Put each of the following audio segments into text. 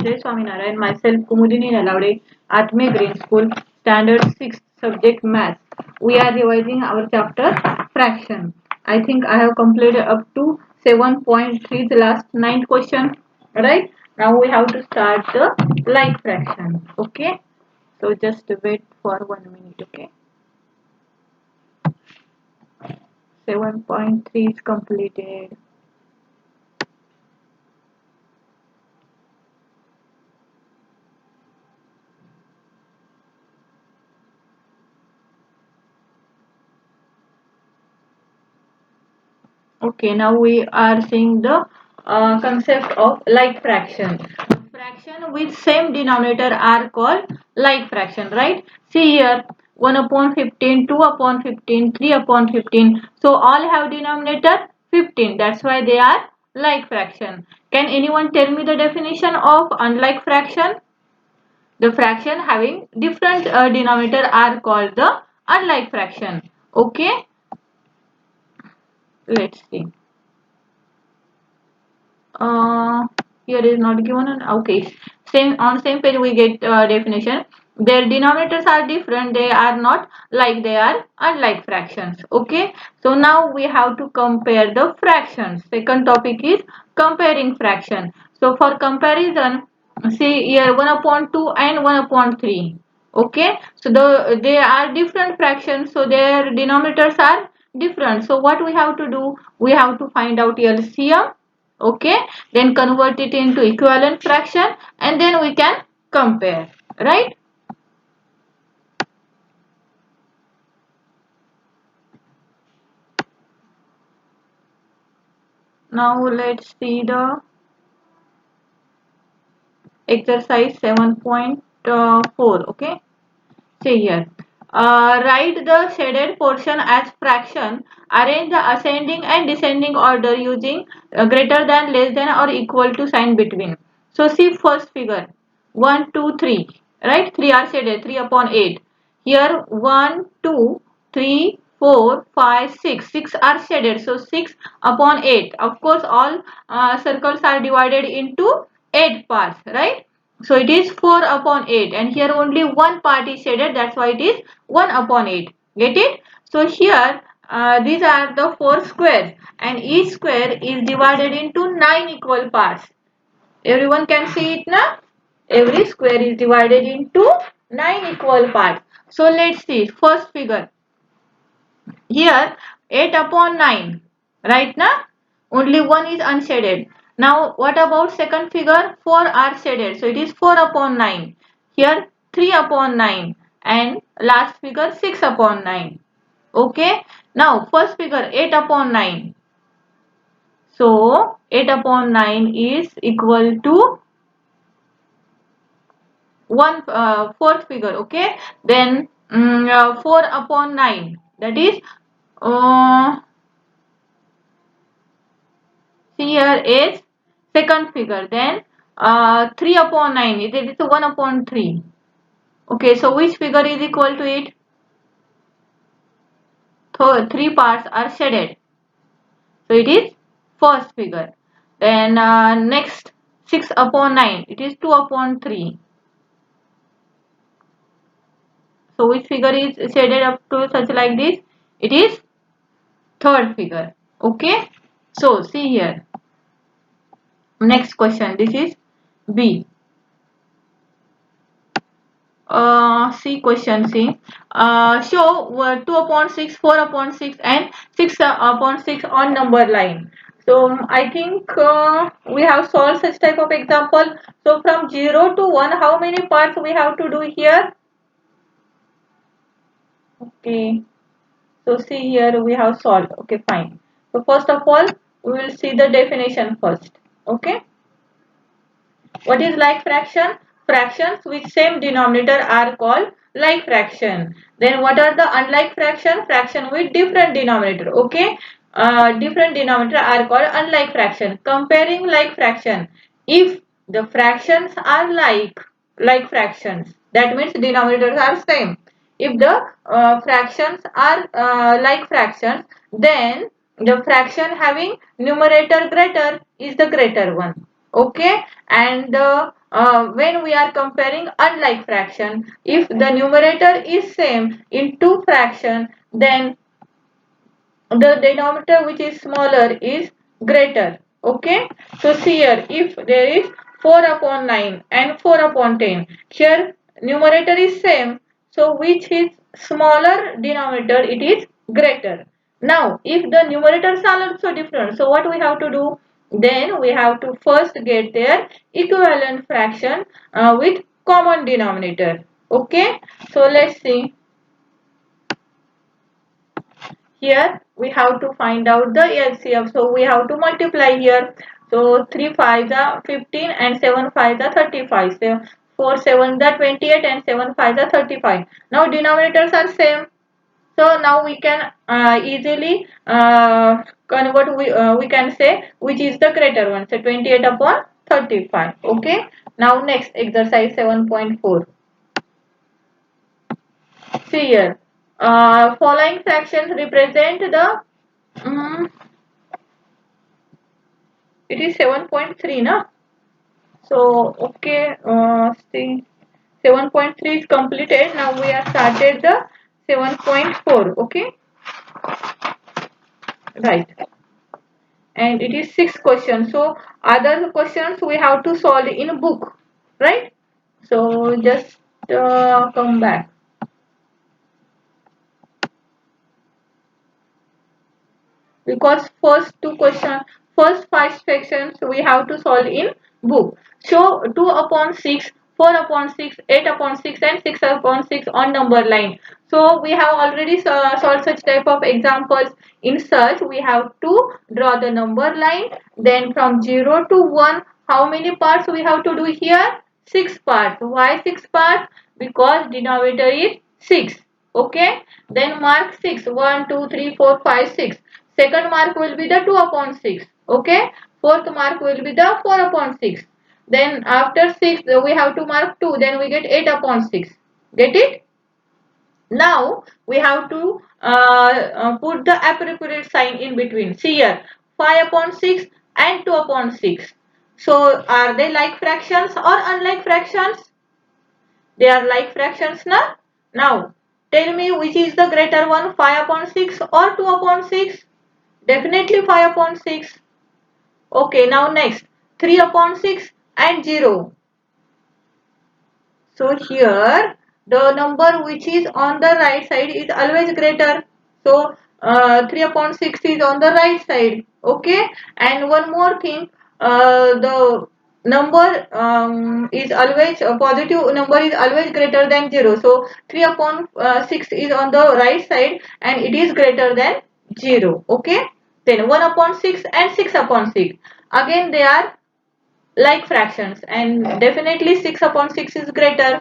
Jai Swaminarayan, myself Kumudini Nalaude, Atme Green School, Standard 6, subject Maths. We are revising our chapter Fraction. I think I have completed up to 7.3, the last 9 question. Right? Now we have to start the like fraction. Okay? So just wait for 1 minute. Okay? 7.3 is completed. Okay, now we are seeing the concept of like fraction. Fraction with same denominator are called like fraction, right? See here, 1 upon 15, 2 upon 15, 3 upon 15. So all have denominator 15. That's why they are like fraction. Can anyone tell me the definition of unlike fraction? The fraction having different denominator are called the unlike fraction. Okay, let's see. uh, Here is not given okay, same on same page we get definition. Their denominators are different, they are not like, they are unlike fractions. Okay, so now we have to compare the fractions. Second topic is comparing fraction. So for comparison, see here 1 upon 2 and 1 upon 3. Okay, so they are different fractions, so their denominators are different. So what we have to do, we have to find out LCM. Okay, then convert it into equivalent fraction and then we can compare, right? Now let's see the exercise 7.4. Okay, see here, write the shaded portion as fraction, arrange the ascending and descending order using greater than, less than or equal to sign between. So see first figure, 1 2 3, right? 3 are shaded, 3 upon 8. Here 1 2 3 4 5 6, 6 are shaded, so 6 upon 8. Of course all circles are divided into 8 parts, right? So it is 4 upon 8 and here only one part is shaded, that's why it is 1 upon 8. Get it? So here these are the 4 squares and each square is divided into 9 equal parts. Everyone can see it now? Every square is divided into 9 equal parts. So let's see first figure. Here 8 upon 9, right now? Only one is unshaded. Now what about second figure? 4 are shaded, so it is 4 upon 9. Here 3 upon 9 and last figure 6 upon 9. Okay. Now first figure 8 upon 9. So 8 upon 9 is equal to one fourth figure. Okay. Then 4 upon 9, that is uh, see here is second figure. Then 3 upon 9, it is 1 upon 3. Okay, so which figure is equal to it? So 3 parts are shaded, so it is first figure. Then next 6 upon 9, it is 2 upon 3. So which figure is shaded up to such like this? It is third figure. Okay, so see here, next question, this is B. C question C. Show 2 upon 6, 4 upon 6 and 6 upon 6 on number line. So I think we have solved such type of example. So from 0 to 1, how many parts we have to do here? Okay. So see here we have solved. Okay, fine. So first of all, we will see the definition first. Okay. What is like fraction? Fractions with same denominator are called like fraction. Then what are the unlike fraction? Fraction with different denominator. Okay. Different denominator are called unlike fraction. Comparing like fraction. If the fractions are like fractions, that means denominators are same. If the fractions are like fractions, then the fraction having numerator greater is the greater one. Okay, and when we are comparing unlike fraction, if the numerator is same in two fraction, then the denominator which is smaller is greater. Okay, so see here, if there is 4 upon 9 and 4 upon 10, here numerator is same, so which is smaller denominator, it is greater. Now if the numerators are also different, so what we have to do, then we have to first get their equivalent fraction with common denominator. Okay, so let's see. Here we have to find out the LCM. So we have to multiply here. So 3 5 are 15 and 7 5 are 35. So 4 7 are 28 and 7 5 are 35. Now denominators are same. So now we can easily convert. We can say which is the greater one. So 28 upon 35. Okay. Now next exercise 7.4. See here. Following fractions represent the it is 7.3 na. So okay, see 7.3 is completed. Now we have started the 7.4. Okay, right. And it is 6 questions. So other questions we have to solve in book, right? So just come back. Because first 5 sections we have to solve in book. So 2 upon 6, 4 upon 6, 8 upon 6 and 6 upon 6 on number line. So we have already solved such type of examples. In such we have to draw the number line, then from 0 to 1 how many parts we have to do here, 6 parts. Why 6 parts? Because denominator is 6. Okay, then mark 6, 1 2 3 4 5 6. Second mark will be the 2 upon 6. Okay, fourth mark will be the 4 upon 6. Then after 6 we have to mark 2, then we get 8 upon 6. Get it? Now we have to put the appropriate sign in between. See here, 5 upon 6 and 2 upon 6. So are they like fractions or unlike fractions? They are like fractions now. Now tell me which is the greater one, 5 upon 6 or 2 upon 6? Definitely 5 upon 6. Okay, now next 3 upon 6 and 0. So here the number which is on the right side is always greater. So 3 upon 6 is on the right side. Okay, and one more thing, the number is always a positive number is always greater than 0. So 3 upon 6 is on the right side and it is greater than 0. Okay, then 1 upon 6 and 6 upon 6, again they are like fractions and definitely 6 upon 6 is greater.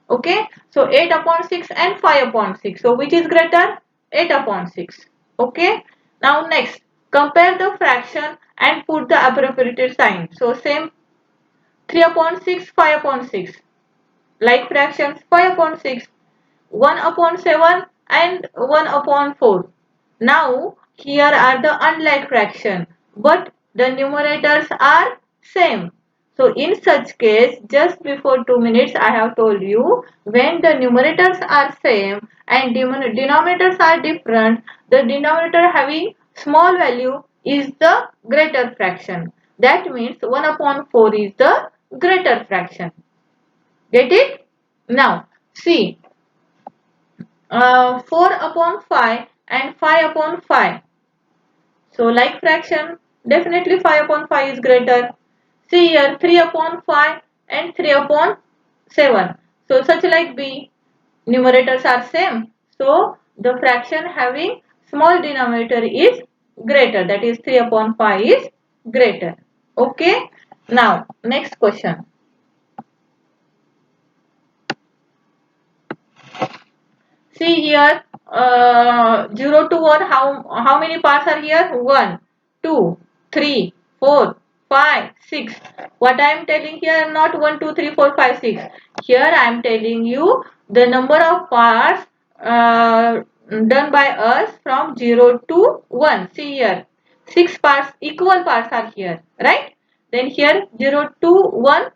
Okay, so 8 upon 6 and 5 upon 6, so which is greater, 8 upon 6. Okay, now next compare the fraction and put the appropriate sign. So same, 3 upon 6, 5 upon 6, like fractions, 5 upon 6, 1 upon 7 and 1 upon 4. Now here are the unlike fraction, but the numerators are same. So in such case, just before 2 minutes I have told you, when the numerators are same and denominators are different, the denominator having small value is the greater fraction. That means 1 upon 4 is the greater fraction. Get it? Now see, 4 upon 5 and 5 upon 5. So like fraction, definitely 5 upon 5 is greater. See here, 3 upon 5 and 3 upon 7. So such like B, numerators are same. So the fraction having small denominator is greater. That is 3 upon 5 is greater. Okay. Now next question. See here, 0 to 1, how many parts are here? 1, 2, 3, 4, 5, 6. What I am telling here, not 1, 2, 3, 4, 5, 6. Here I am telling you the number of parts done by us from 0 to 1. See here, 6 parts, equal parts are here, right? Then here 0 2 1